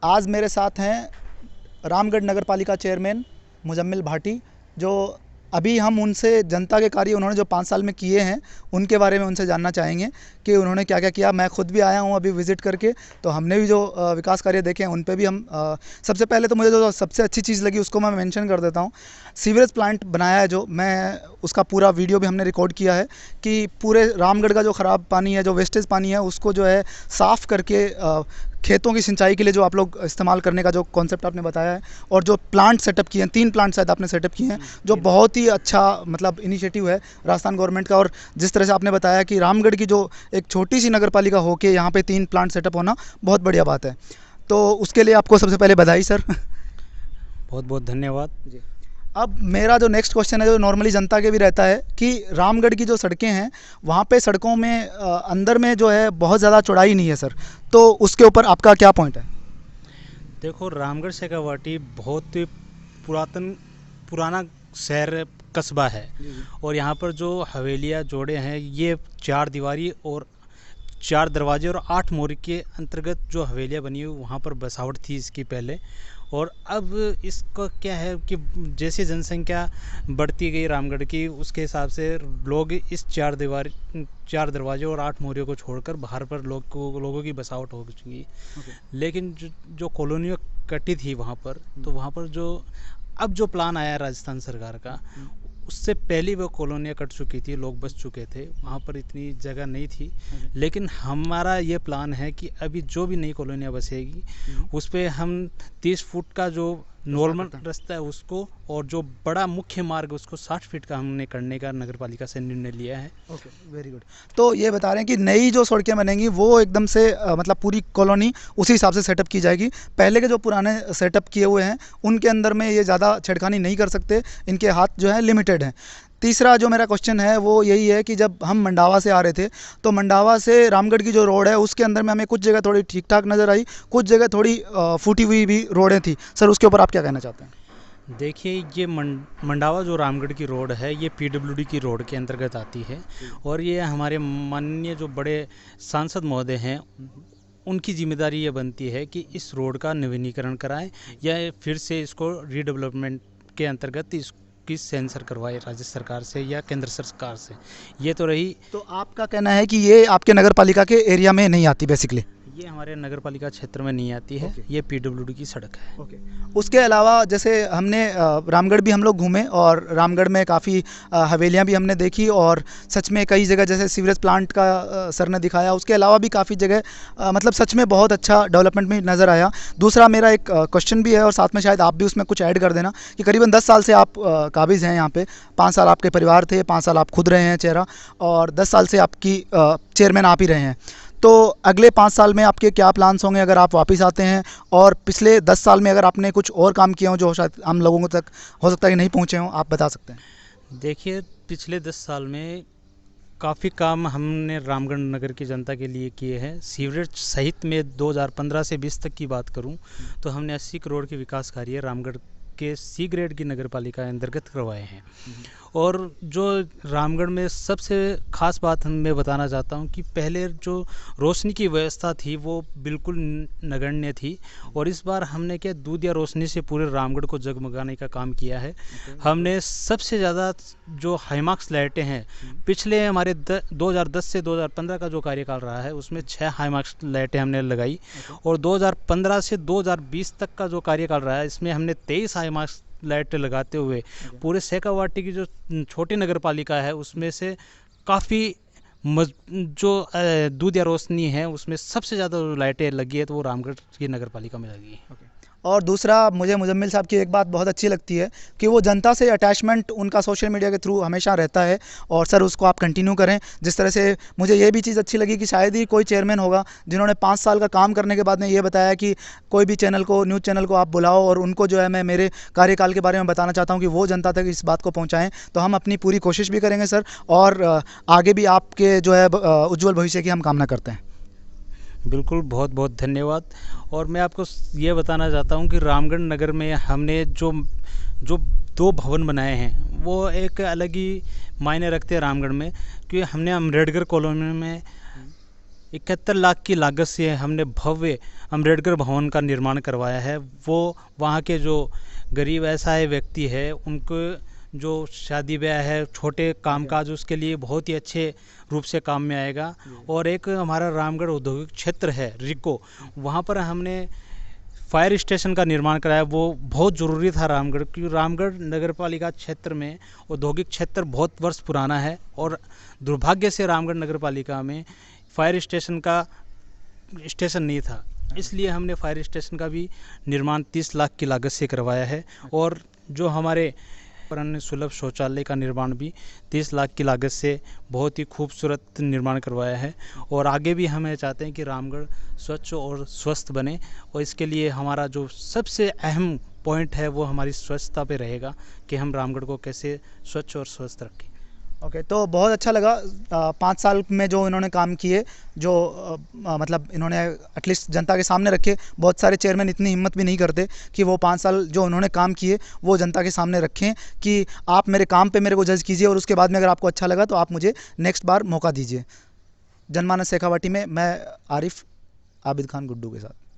आज मेरे साथ हैं रामगढ़ नगर पालिका चेयरमैन मुजम्मिल भाटी, जो अभी हम उनसे जनता के कार्य उन्होंने जो 5 साल में किए हैं उनके बारे में उनसे जानना चाहेंगे कि उन्होंने क्या क्या किया। मैं खुद भी आया हूं अभी विज़िट करके, तो हमने भी जो विकास कार्य देखे हैं उन पे भी हम सबसे पहले तो मुझे जो सबसे अच्छी चीज़ लगी उसको मैं मेंशन कर देता हूं। सीवरेज प्लांट बनाया है जो, मैं उसका पूरा वीडियो भी हमने रिकॉर्ड किया है कि पूरे रामगढ़ का जो ख़राब पानी है, जो वेस्टेज पानी है, उसको जो है साफ़ करके खेतों की सिंचाई के लिए जो आप लोग इस्तेमाल करने का जो कॉन्सेप्ट आपने बताया है, और जो प्लांट सेटअप किए हैं, 3 प्लांट शायद आपने सेटअप किए हैं, जो बहुत ही अच्छा मतलब इनिशिएटिव है राजस्थान गवर्नमेंट का। और जिस तरह से आपने बताया कि रामगढ़ की जो एक छोटी सी नगर पालिका हो के यहाँ पे 3 प्लांट सेटअप होना बहुत बढ़िया बात है, तो उसके लिए आपको सबसे पहले बधाई सर। बहुत बहुत धन्यवाद जी। अब मेरा जो नेक्स्ट क्वेश्चन है, जो नॉर्मली जनता के भी रहता है, कि रामगढ़ की जो सड़कें हैं वहाँ पे सड़कों में अंदर में जो है बहुत ज़्यादा चौड़ाई नहीं है सर, तो उसके ऊपर आपका क्या पॉइंट है? देखो, रामगढ़ शेखावाटी बहुत ही पुराना शहर कस्बा है। और यहाँ पर जो हवेलियाँ जोड़े हैं, ये 4 दीवारी और 4 दरवाजे और 8 मोरी के अंतर्गत जो हवेलियाँ बनी हुई, वहाँ पर बसावट थी इसकी पहले। और अब इसका क्या है कि जैसे जनसंख्या बढ़ती गई रामगढ़ की, उसके हिसाब से लोग इस 4 दरवाजे और 8 मोरियों को छोड़कर बाहर पर लोगों की बसावट हो चुकी। लेकिन जो कॉलोनियाँ कटी थी वहाँ पर, तो वहाँ पर अब जो प्लान आया राजस्थान सरकार का, उससे पहले वो कॉलोनियाँ कट चुकी थी, लोग बस चुके थे, वहाँ पर इतनी जगह नहीं थी। लेकिन हमारा ये प्लान है कि अभी जो भी नई कॉलोनियाँ बसेगी उस पर हम 30 फुट का जो नॉर्मल रास्ता है उसको, और जो बड़ा मुख्य मार्ग उसको 60 फीट का हमने करने का नगर पालिका से निर्णय लिया है। Okay, very good. तो ये बता रहे हैं कि नई जो सड़कें बनेंगी वो एकदम से मतलब पूरी कॉलोनी उसी हिसाब से सेटअप की जाएगी। पहले के जो पुराने सेटअप किए हुए हैं उनके अंदर में ये ज़्यादा छेड़खानी नहीं कर सकते, इनके हाथ जो है लिमिटेड हैं। तीसरा जो मेरा क्वेश्चन है वो यही है कि जब हम मंडावा से आ रहे थे, तो मंडावा से रामगढ़ की जो रोड है उसके अंदर में हमें कुछ जगह थोड़ी ठीक ठाक नज़र आई, कुछ जगह थोड़ी फूटी हुई भी रोडें थी। सर उसके ऊपर आप क्या कहना चाहते हैं? देखिए, ये मंडावा जो रामगढ़ की रोड है, ये पीडब्ल्यूडी की रोड के अंतर्गत आती है। और ये हमारे माननीय जो बड़े सांसद महोदय हैं, उनकी जिम्मेदारी ये बनती है कि इस रोड का नवीनीकरण कराएं या फिर से इसको रीडेवलपमेंट के अंतर्गत इसकी सेंसर करवाए राज्य सरकार से या केंद्र सरकार से। ये तो रही। तो आपका कहना है कि ये आपके नगर पालिका के एरिया में नहीं आती बेसिकली? ये हमारे नगर पालिका क्षेत्र में नहीं आती है। ये पीडब्ल्यूडी की सड़क है। ओके। उसके अलावा जैसे हमने रामगढ़ भी हम लोग घूमे, और रामगढ़ में काफ़ी हवेलियाँ भी हमने देखी, और सच में कई जगह जैसे सीवरेज प्लांट का सर ने दिखाया, उसके अलावा भी काफ़ी जगह मतलब सच में बहुत अच्छा डेवलपमेंट भी नज़र आया। दूसरा मेरा एक क्वेश्चन भी है, और साथ में शायद आप भी उसमें कुछ ऐड कर देना, कि करीबन 10 साल से आप काबिज़ हैं यहाँ पे। 5 साल आपके परिवार थे, 5 साल आप खुद रहे हैं चेहरा, और 10 साल से आपकी चेयरमैन आप ही रहे हैं। तो अगले 5 साल में आपके क्या प्लान्स होंगे अगर आप वापस आते हैं, और पिछले 10 साल में अगर आपने कुछ और काम किए हों जो शायद हम लोगों तक हो सकता है कि नहीं पहुँचे हों, आप बता सकते हैं? देखिए, पिछले 10 साल में काफ़ी काम हमने रामगढ़ नगर की जनता के लिए किए हैं। सीवरेज सहित में 2015 से 20 तक की बात करूं तो हमने 80 करोड़ के विकास कार्य रामगढ़ के सी ग्रेड की नगर पालिका अंतर्गत करवाए हैं। और जो रामगढ़ में सबसे ख़ास बात मैं बताना चाहता हूं कि पहले जो रोशनी की व्यवस्था थी वो बिल्कुल नगण्य थी, और इस बार हमने क्या दूधिया रोशनी से पूरे रामगढ़ को जगमगाने का काम किया है। हमने सबसे ज़्यादा जो हाईमार्क्स लाइटें हैं, पिछले हमारे 2010 से 2015 का जो कार्यकाल रहा है उसमें 6 हाईमार्क्स लाइटें हमने लगाई, और 2015 से 2020 तक का जो कार्यकाल रहा है इसमें हमने 23 हाईमार्क्स लाइटें लगाते हुए पूरे शेखावाटी की जो छोटी नगर पालिका है उसमें से काफ़ी जो दूधिया रोशनी है उसमें सबसे ज़्यादा लाइटें लगी है, तो वो रामगढ़ की नगर पालिका में लगी है। और दूसरा, मुझे मुजम्मिल साहब की एक बात बहुत अच्छी लगती है कि वो जनता से अटैचमेंट उनका सोशल मीडिया के थ्रू हमेशा रहता है, और सर उसको आप कंटिन्यू करें। जिस तरह से मुझे ये भी चीज़ अच्छी लगी कि शायद ही कोई चेयरमैन होगा जिन्होंने 5 साल का काम करने के बाद में ये बताया कि कोई भी चैनल को, न्यूज़ चैनल को आप बुलाओ और उनको जो है मैं मेरे कार्यकाल के बारे में बताना चाहता हूँ कि वो जनता तक इस बात को पहुँचाएँ। तो हम अपनी पूरी कोशिश भी करेंगे सर, और आगे भी आपके जो है उज्ज्वल भविष्य की हम कामना करते हैं। बिल्कुल, बहुत बहुत धन्यवाद। और मैं आपको ये बताना चाहता हूँ कि रामगढ़ नगर में हमने जो जो 2 भवन बनाए हैं वो एक अलग ही मायने रखते हैं रामगढ़ में, क्योंकि हमने अम्बेडकर कॉलोनी में 71 लाख की लागत से हमने भव्य अम्बेडकर भवन का निर्माण करवाया है। वो वहाँ के जो गरीब असहाय व्यक्ति है उनको जो शादी ब्याह है, छोटे कामकाज, उसके लिए बहुत ही अच्छे रूप से काम में आएगा। और एक हमारा रामगढ़ औद्योगिक क्षेत्र है रिको, वहाँ पर हमने फायर स्टेशन का निर्माण कराया। वो बहुत ज़रूरी था रामगढ़, क्योंकि रामगढ़ नगर पालिका क्षेत्र में औद्योगिक क्षेत्र बहुत वर्ष पुराना है और दुर्भाग्य से रामगढ़ नगर पालिका में फायर स्टेशन का स्टेशन नहीं था। इसलिए हमने फायर स्टेशन का भी निर्माण 30 लाख की लागत से करवाया है। और जो हमारे अन्य सुलभ शौचालय का निर्माण भी 30 लाख की लागत से बहुत ही खूबसूरत निर्माण करवाया है। और आगे भी हम चाहते हैं कि रामगढ़ स्वच्छ और स्वस्थ बने, और इसके लिए हमारा जो सबसे अहम पॉइंट है वो हमारी स्वच्छता पे रहेगा कि हम रामगढ़ को कैसे स्वच्छ और स्वस्थ रखें। ओके, तो बहुत अच्छा लगा 5 साल में जो इन्होंने काम किए, जो मतलब इन्होंने एटलीस्ट जनता के सामने रखे। बहुत सारे चेयरमैन इतनी हिम्मत भी नहीं करते कि वो 5 साल जो उन्होंने काम किए वो जनता के सामने रखें कि आप मेरे काम पे मेरे को जज कीजिए, और उसके बाद में अगर आपको अच्छा लगा तो आप मुझे नेक्स्ट बार मौका दीजिए। जनमानस शेखावाटी में मैं आरिफ आबिद खान गुड्डू के साथ।